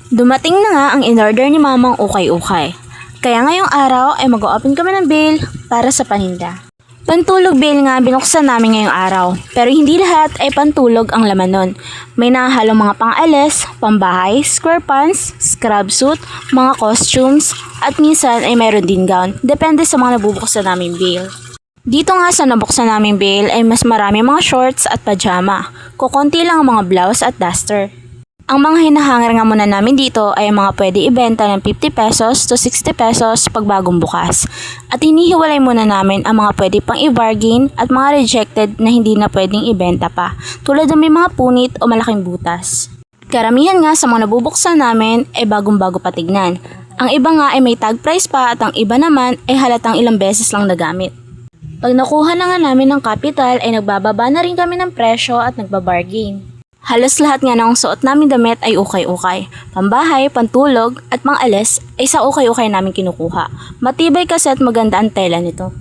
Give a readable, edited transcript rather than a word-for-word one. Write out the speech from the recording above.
Dumating na nga ang in-order ni Mamang ukay-ukay. Kaya ngayong araw ay mag-open kami ng bail para sa paninda. Pantulog bail nga binuksan namin ngayong araw, pero hindi lahat ay pantulog ang laman nun. May nahahalong mga pang-alis, pambahay, square pants, scrub suit, mga costumes, at minsan ay mayroon din gown. Depende sa mga nabubuksan namin bail. Dito nga sa nabuksan naming bail ay mas marami mga shorts at pajama. Kukunti lang ang mga blouse at duster. Ang mga hinahanger nga muna namin dito ay mga pwede ibenta ng 50 pesos to 60 pesos pag bagong bukas. At hinihiwalay muna namin ang mga pwede pang i-bargain at mga rejected na hindi na pwedeng ibenta pa, tulad ng may mga punit o malaking butas. Karamihan nga sa mga nabubuksan namin ay bagong-bago patignan. Ang iba nga ay may tag price pa at ang iba naman ay halatang ilang beses lang nagamit. Pag nakuha na nga namin ng capital ay nagbababa na rin kami ng presyo at nagbabargain. Halos lahat nga ng suot namin damit ay ukay-ukay. Pambahay, pantulog at pang-alis ay sa ukay-ukay namin kinukuha. Matibay kasi at maganda ang tela nito.